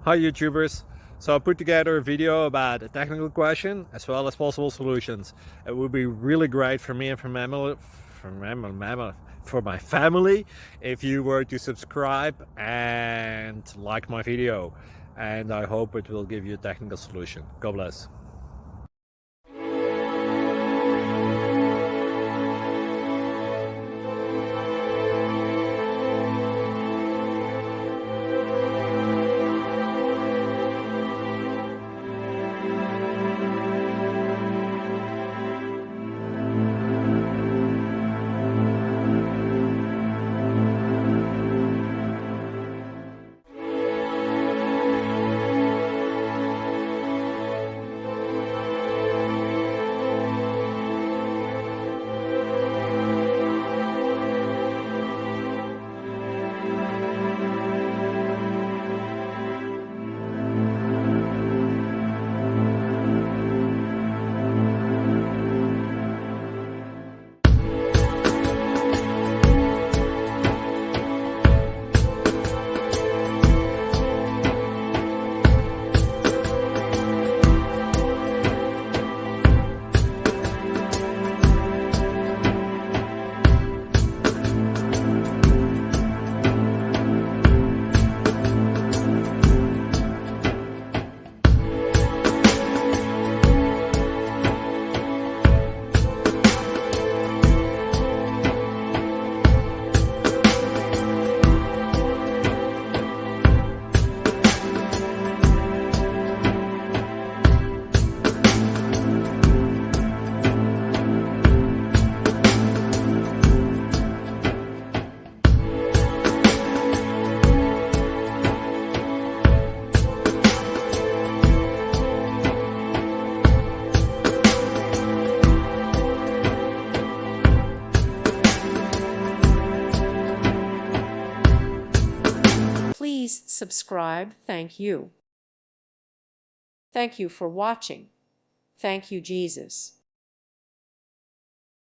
Hi YouTubers! So I put together a video about a technical question as well as possible solutions. It would be really great for me and for my family if you were to subscribe and like my video, and I hope it will give you a technical solution. God bless. Please subscribe. Thank you. Thank you for watching. Thank you, Jesus.